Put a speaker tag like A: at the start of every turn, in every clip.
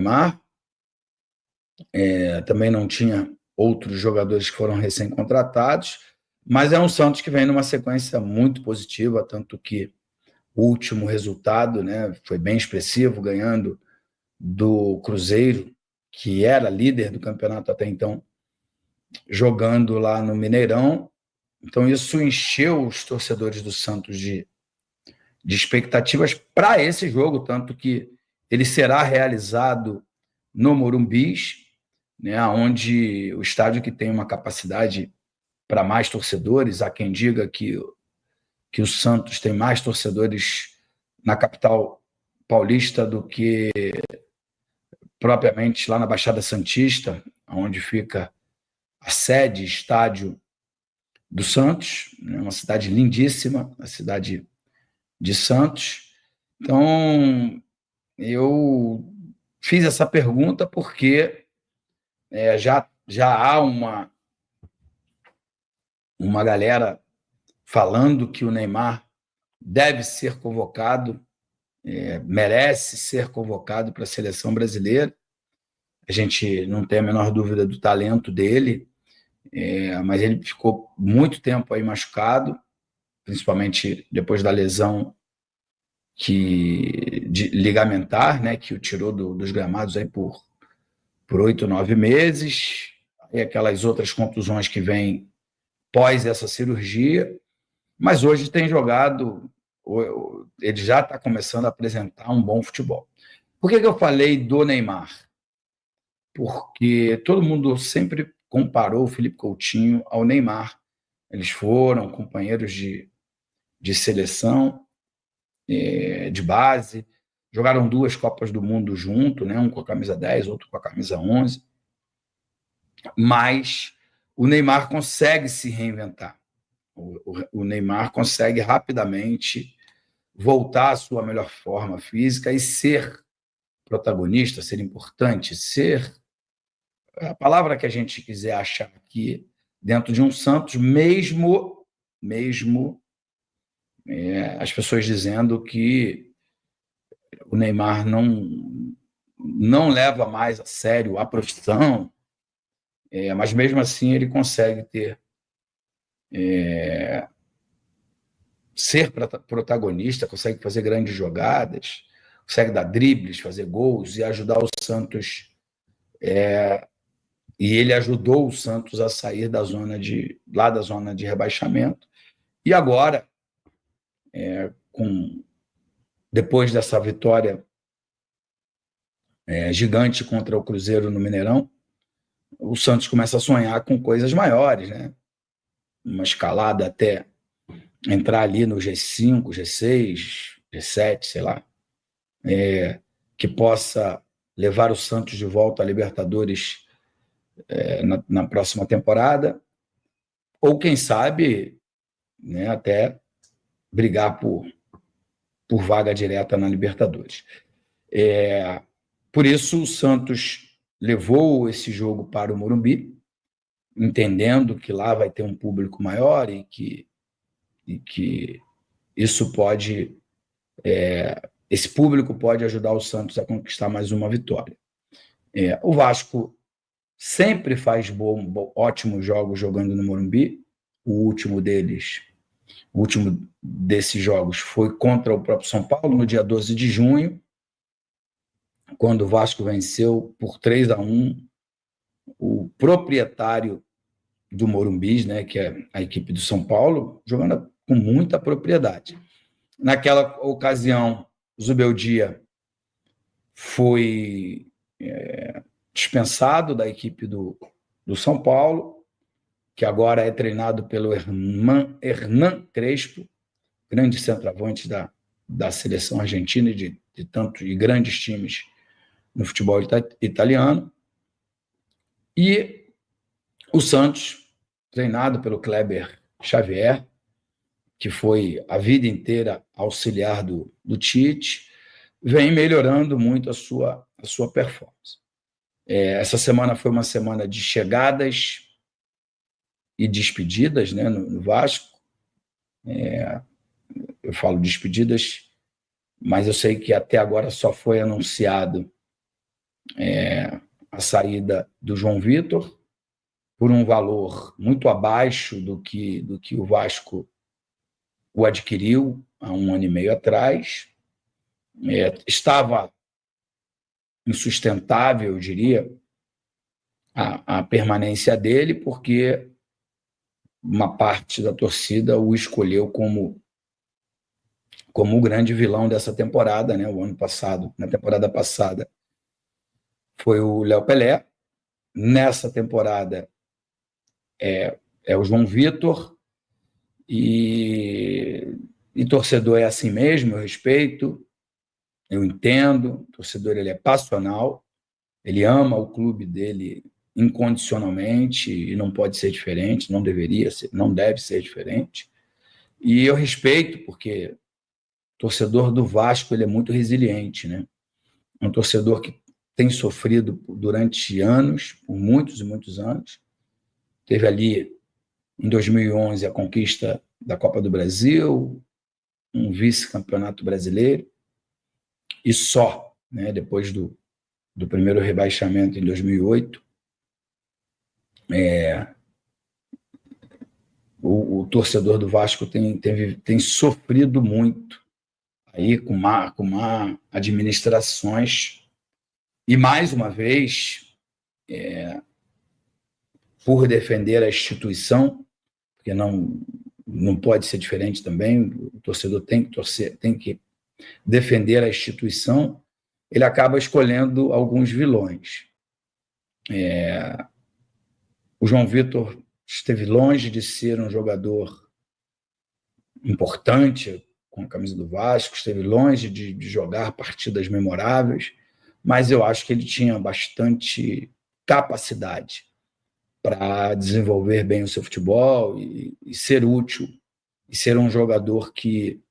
A: Neymar, também não tinha outros jogadores que foram recém-contratados, mas é um Santos que vem numa sequência muito positiva, tanto que o último resultado, né, foi bem expressivo, ganhando do Cruzeiro, que era líder do campeonato até então, jogando lá no Mineirão. Então isso encheu os torcedores do Santos de expectativas para esse jogo, tanto que ele será realizado no Morumbi, né, onde o estádio que tem uma capacidade para mais torcedores. Há quem diga que o Santos tem mais torcedores na capital paulista do que propriamente lá na Baixada Santista, onde fica a sede, estádio do Santos, né, uma cidade lindíssima, a cidade de Santos. Então, eu fiz essa pergunta porque já há uma galera falando que o Neymar deve ser convocado, merece ser convocado para a seleção brasileira. A gente não tem a menor dúvida do talento dele, mas ele ficou muito tempo aí machucado, principalmente depois da lesão ligamentar, né, que o tirou dos gramados aí por 8, 9 meses, e aquelas outras contusões que vêm pós essa cirurgia, mas hoje tem jogado, ele já está começando a apresentar um bom futebol. Por que eu falei do Neymar? Porque todo mundo sempre comparou o Felipe Coutinho ao Neymar. Eles foram companheiros de seleção, de base, jogaram 2 Copas do Mundo junto, né? Um com a camisa 10, outro com a camisa 11. Mas o Neymar consegue se reinventar. O Neymar consegue rapidamente voltar à sua melhor forma física e ser protagonista, ser importante, ser a palavra que a gente quiser achar aqui dentro de um Santos, mesmo as pessoas dizendo que o Neymar não leva mais a sério a profissão, mas mesmo assim ele consegue ser protagonista, consegue fazer grandes jogadas, consegue dar dribles, fazer gols e ajudar o Santos. E ele ajudou o Santos a sair da zona de rebaixamento. E agora, depois dessa vitória gigante contra o Cruzeiro no Mineirão, o Santos começa a sonhar com coisas maiores, né? Uma escalada até entrar ali no G5, G6, G7, sei lá, que possa levar o Santos de volta à Libertadores na próxima temporada, ou quem sabe, né, até brigar por vaga direta na Libertadores. Por isso o Santos levou esse jogo para o Morumbi, entendendo que lá vai ter um público maior e que isso pode, esse público pode ajudar o Santos a conquistar mais uma vitória. O Vasco sempre faz ótimos jogos jogando no Morumbi. O último desses jogos foi contra o próprio São Paulo, no dia 12 de junho, quando o Vasco venceu por 3-1 o proprietário do Morumbi, né, que é a equipe do São Paulo, jogando com muita propriedade. Naquela ocasião, Zubeldia foi dispensado da equipe do São Paulo, que agora é treinado pelo Hernan Crespo, grande centroavante da seleção argentina e de grandes times no futebol italiano. E o Santos, treinado pelo Kleber Xavier, que foi a vida inteira auxiliar do Tite, vem melhorando muito a sua performance. Essa semana foi uma semana de chegadas e despedidas, né, no Vasco. Eu falo despedidas, mas eu sei que até agora só foi anunciado a saída do João Vitor por um valor muito abaixo do que o Vasco o adquiriu há 1 ano e meio atrás. Estava insustentável, eu diria, a permanência dele, porque uma parte da torcida o escolheu como o grande vilão dessa temporada, né? O ano passado, na temporada passada, foi o Léo Pelé. Nessa temporada é o João Vitor, e torcedor é assim mesmo, eu respeito, eu entendo. O torcedor, ele é passional, ele ama o clube dele incondicionalmente e não pode ser diferente, não deveria ser, não deve ser diferente. E eu respeito, porque o torcedor do Vasco, ele é muito resiliente, né? É um torcedor que tem sofrido durante anos, por muitos e muitos anos. Teve ali, em 2011, a conquista da Copa do Brasil, um vice-campeonato brasileiro, e só, né? Depois do primeiro rebaixamento em 2008, o torcedor do Vasco tem sofrido muito aí com má administrações, e mais uma vez, por defender a instituição, porque não pode ser diferente também, o torcedor tem que torcer, tem que defender a instituição, ele acaba escolhendo alguns vilões. O João Vitor esteve longe de ser um jogador importante com a camisa do Vasco, esteve longe de jogar partidas memoráveis, mas eu acho que ele tinha bastante capacidade para desenvolver bem o seu futebol e ser útil, e ser um jogador que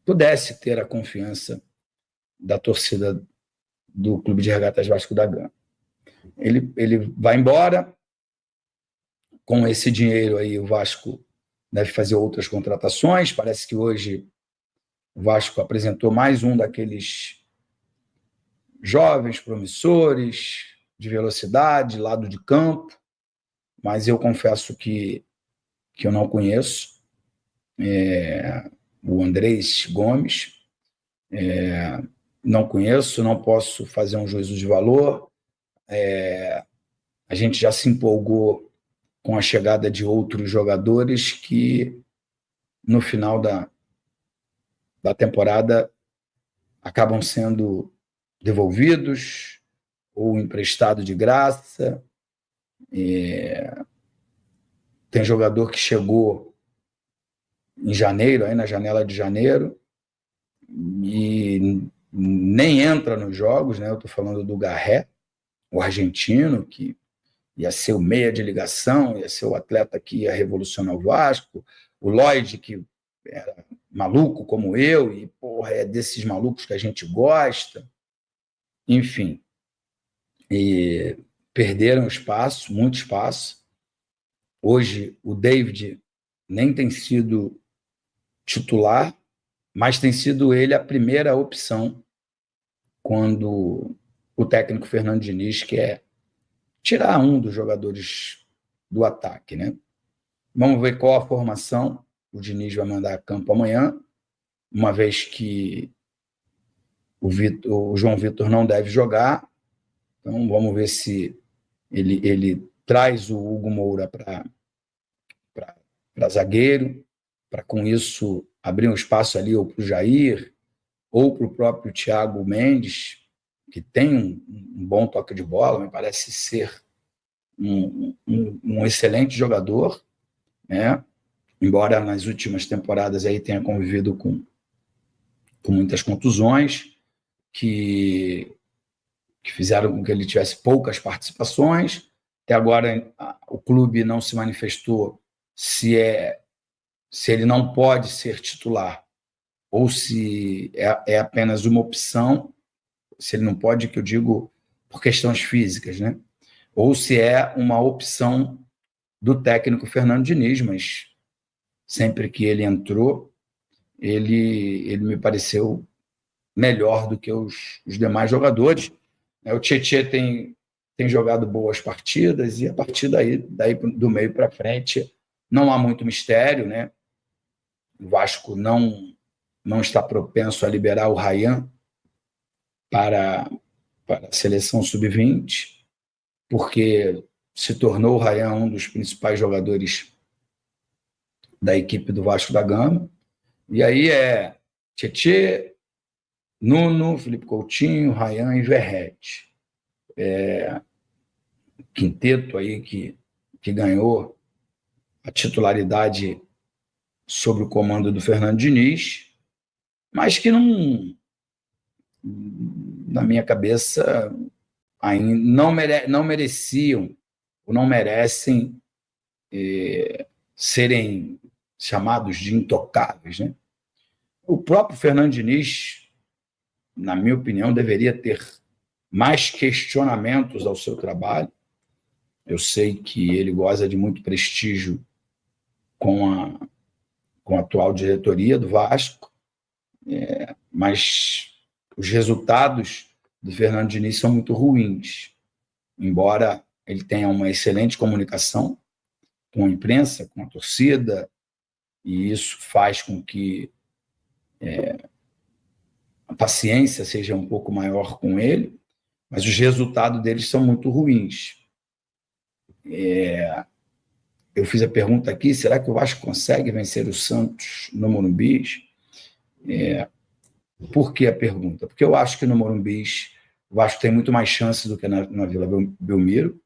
A: pudesse ter a confiança da torcida do Clube de Regatas Vasco da Gama. Ele vai embora. Com esse dinheiro aí, o Vasco deve fazer outras contratações. Parece que hoje o Vasco apresentou mais um daqueles jovens promissores, de velocidade, lado de campo, mas eu confesso que eu não conheço. O Andrés Gomes, não conheço, não posso fazer um juízo de valor. A gente já se empolgou com a chegada de outros jogadores que, no final da temporada, acabam sendo devolvidos ou emprestados de graça. Tem jogador que chegou em janeiro, aí na janela de janeiro, e nem entra nos jogos, né? Eu estou falando do Garré, o argentino, que ia ser o meia de ligação, ia ser o atleta que ia revolucionar o Vasco. O Lloyd, que era maluco como eu, e é desses malucos que a gente gosta. Enfim, e perderam espaço, muito espaço. Hoje o David nem tem sido titular, mas tem sido ele a primeira opção quando o técnico Fernando Diniz quer tirar um dos jogadores do ataque, né? Vamos ver qual a formação o Diniz vai mandar a campo amanhã, uma vez que o João Vitor não deve jogar. Então vamos ver se ele traz o Hugo Moura para zagueiro, para com isso abrir um espaço ali ou para o Jair, ou para o próprio Thiago Mendes, que tem um bom toque de bola, me parece ser um excelente jogador, né? Embora nas últimas temporadas aí tenha convivido com muitas contusões, que fizeram com que ele tivesse poucas participações. Até agora o clube não se manifestou se ele não pode ser titular ou se é apenas uma opção, se ele não pode, que eu digo por questões físicas, né? Ou se é uma opção do técnico Fernando Diniz, mas sempre que ele entrou, ele me pareceu melhor do que os demais jogadores. O Tietê tem jogado boas partidas, e a partir daí do meio para frente não há muito mistério, né? O Vasco não está propenso a liberar o Ryan para a seleção sub-20, porque se tornou o Ryan um dos principais jogadores da equipe do Vasco da Gama. E aí é Tietê, Nuno, Felipe Coutinho, Ryan e Verratti. Quinteto aí que ganhou a titularidade sob o comando do Fernando Diniz, mas que não, na minha cabeça, ainda não mereciam ou não merecem serem chamados de intocáveis, né? O próprio Fernando Diniz, na minha opinião, deveria ter mais questionamentos ao seu trabalho. Eu sei que ele goza de muito prestígio com a atual diretoria do Vasco, mas os resultados do Fernando Diniz são muito ruins, embora ele tenha uma excelente comunicação com a imprensa, com a torcida, e isso faz com que a paciência seja um pouco maior com ele, mas os resultados deles são muito ruins. Eu fiz a pergunta aqui, será que o Vasco consegue vencer o Santos no Morumbi? Por que a pergunta? Porque eu acho que no Morumbi o Vasco tem muito mais chances do que na Vila Belmiro,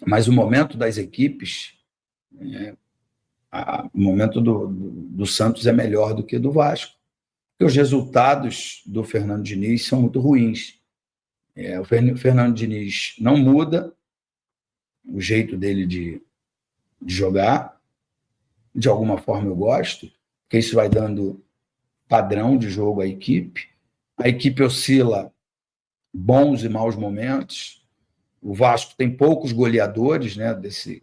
A: mas o momento das equipes, o momento do Santos é melhor do que do Vasco, porque os resultados do Fernando Diniz são muito ruins. O Fernando Diniz não muda o jeito dele de jogar. De alguma forma eu gosto, porque isso vai dando padrão de jogo à equipe. A equipe oscila bons e maus momentos. O Vasco tem poucos goleadores, né, desse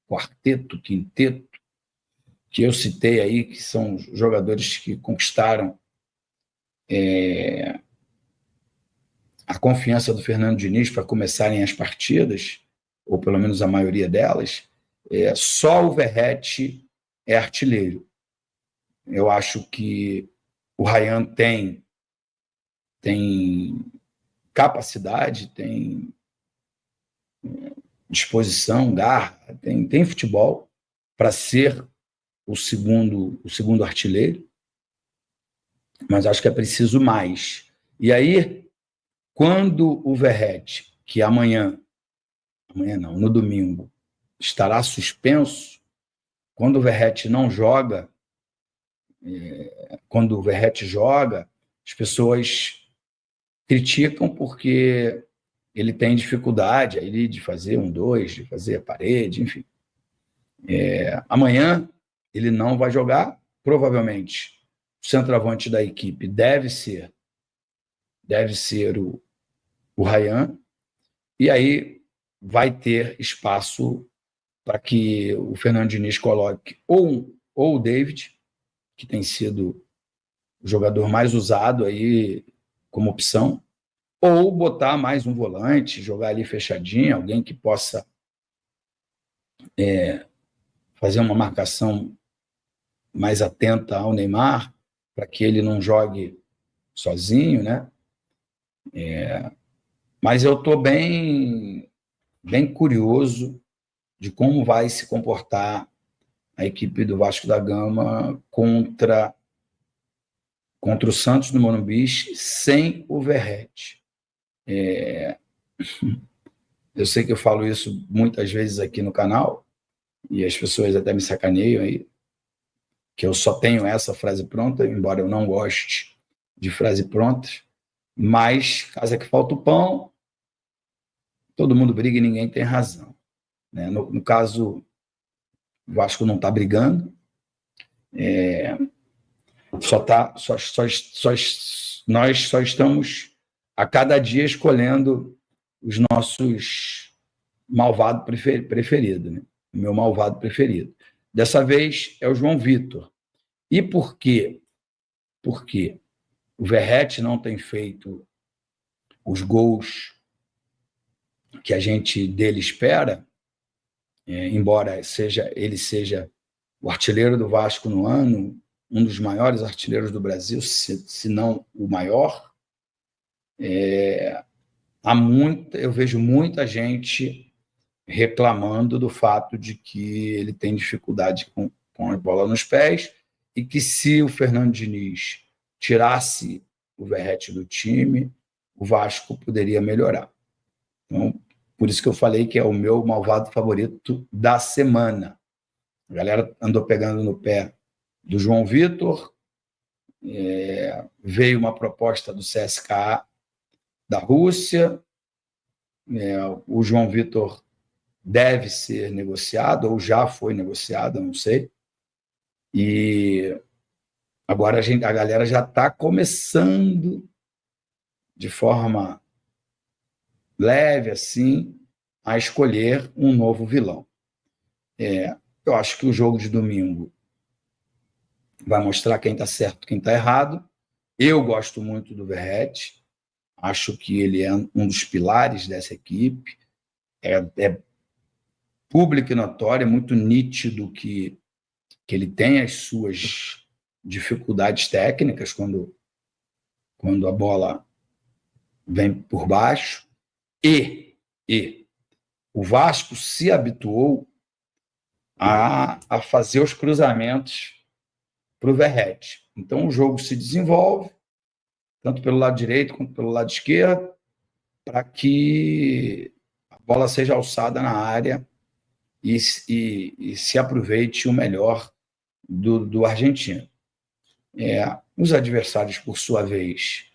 A: quarteto, quinteto, que eu citei aí, que são jogadores que conquistaram a confiança do Fernando Diniz para começarem as partidas, ou pelo menos a maioria delas. Só o Verratti é artilheiro. Eu acho que o Ryan tem capacidade, tem disposição, garra, tem futebol para ser o segundo artilheiro, mas acho que é preciso mais. E aí, quando o Verratti, que amanhã não, no domingo, estará suspenso, quando o Verratti não joga, quando o Verratti joga, as pessoas criticam porque ele tem dificuldade aí de fazer 1-2, de fazer a parede, enfim. Amanhã ele não vai jogar, provavelmente o centroavante da equipe deve ser o Ryan, e aí vai ter espaço para que o Fernando Diniz coloque ou o David, que tem sido o jogador mais usado aí como opção, ou botar mais um volante, jogar ali fechadinho, alguém que possa fazer uma marcação mais atenta ao Neymar, para que ele não jogue sozinho, né? Mas eu estou bem curioso de como vai se comportar a equipe do Vasco da Gama contra o Santos no Morumbi sem o Verratti. Eu sei que eu falo isso muitas vezes aqui no canal, e as pessoas até me sacaneiam aí, que eu só tenho essa frase pronta, embora eu não goste de frase prontas, mas casa que falta o pão, todo mundo briga e ninguém tem razão, né? No caso, o Vasco não está brigando, nós só estamos a cada dia escolhendo os nossos malvados preferidos, né? O meu malvado preferido. Dessa vez é o João Vitor. E por quê? Porque O Verratti não tem feito os gols que a gente dele espera, embora ele seja o artilheiro do Vasco no ano, um dos maiores artilheiros do Brasil, se não o maior. Eu vejo muita gente reclamando do fato de que ele tem dificuldade com a bola nos pés e que se o Fernando Diniz tirasse o Verratti do time, o Vasco poderia melhorar. Então, por isso que eu falei que é o meu malvado favorito da semana. A galera andou pegando no pé do João Vitor, veio uma proposta do CSKA da Rússia, o João Vitor deve ser negociado, ou já foi negociado, não sei, e agora a galera já está começando de forma leve, assim, a escolher um novo vilão. Eu acho que o jogo de domingo vai mostrar quem está certo e quem está errado. Eu gosto muito do Verratti, acho que ele é um dos pilares dessa equipe, é público e notório, é muito nítido que ele tem as suas dificuldades técnicas quando a bola vem por baixo, e o Vasco se habituou a fazer os cruzamentos para o Verratti. Então o jogo se desenvolve, tanto pelo lado direito quanto pelo lado esquerdo, para que a bola seja alçada na área e se aproveite o melhor do argentino. Os adversários, por sua vez,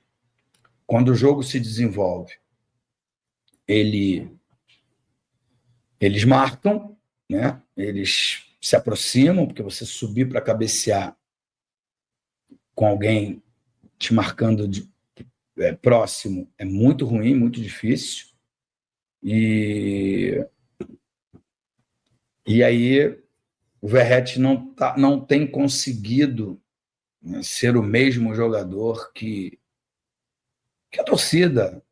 A: quando o jogo se desenvolve, eles marcam, né? Eles se aproximam, porque você subir para cabecear com alguém te marcando próximo é muito ruim, muito difícil. E aí o Verratti não tem conseguido, né, ser o mesmo jogador que a torcida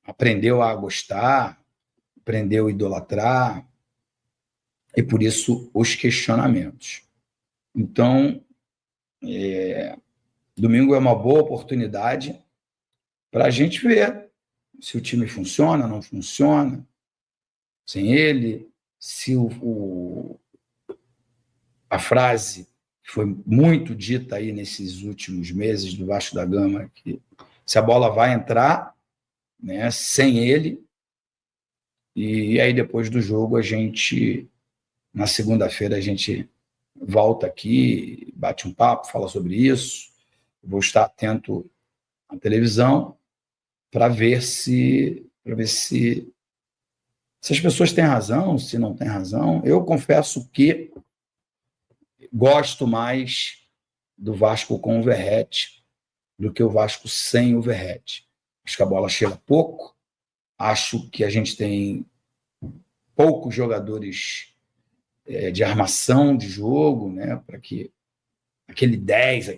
A: aprendeu a gostar, aprendeu a idolatrar, e por isso os questionamentos. Então, domingo é uma boa oportunidade para a gente ver se o time funciona, não funciona, sem ele, se a frase que foi muito dita aí nesses últimos meses do Vasco da Gama, que se a bola vai entrar, né, sem ele, e aí depois do jogo na segunda-feira a gente volta aqui, bate um papo, fala sobre isso. Vou estar atento à televisão para ver se as pessoas têm razão, se não têm razão. Eu confesso que gosto mais do Vasco com o Verratti do que o Vasco sem o Verratti. Acho que a bola chega pouco, acho que a gente tem poucos jogadores de armação de jogo, né, para que aquele 10,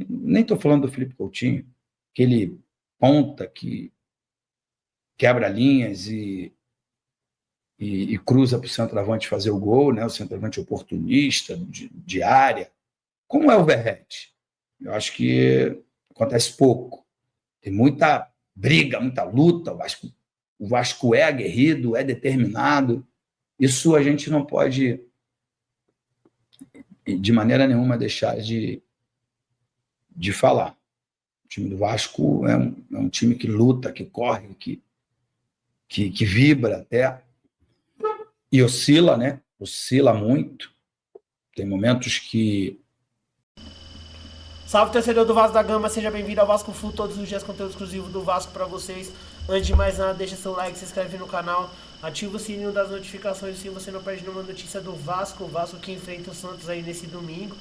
A: nem estou falando do Felipe Coutinho, aquele ponta que quebra linhas e cruza para o centroavante fazer o gol, né, o centroavante oportunista, de área, como é o Verratti. Eu acho que acontece pouco. Tem muita briga, muita luta, o Vasco é aguerrido, é determinado. Isso a gente não pode, de maneira nenhuma, deixar de falar. O time do Vasco é um time que luta, que corre, que vibra até, e oscila, né? Oscila muito. Tem momentos que...
B: Salve, torcedor do Vasco da Gama, seja bem-vindo ao Vasco Full, todos os dias conteúdo exclusivo do Vasco para vocês. Antes de mais nada, deixa seu like, se inscreve no canal, ativa o sininho das notificações, assim você não perde nenhuma notícia do Vasco. O Vasco que enfrenta o Santos aí nesse domingo.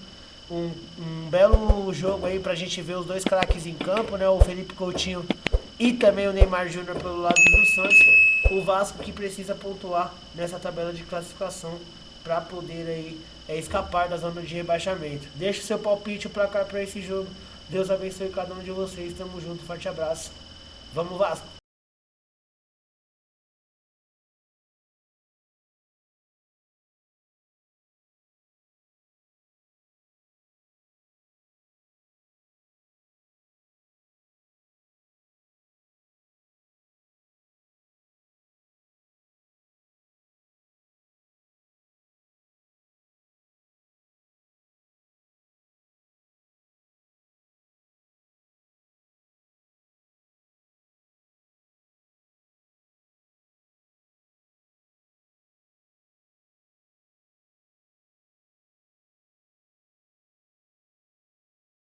B: Um belo jogo aí pra gente ver os dois craques em campo, né? O Felipe Coutinho e também o Neymar Júnior pelo lado do Santos. O Vasco que precisa pontuar nessa tabela de classificação para poder aí escapar da zona de rebaixamento. Deixa o seu palpite, o placar para esse jogo Deus abençoe cada um de vocês. Tamo junto, forte abraço. Vamos, Vasco!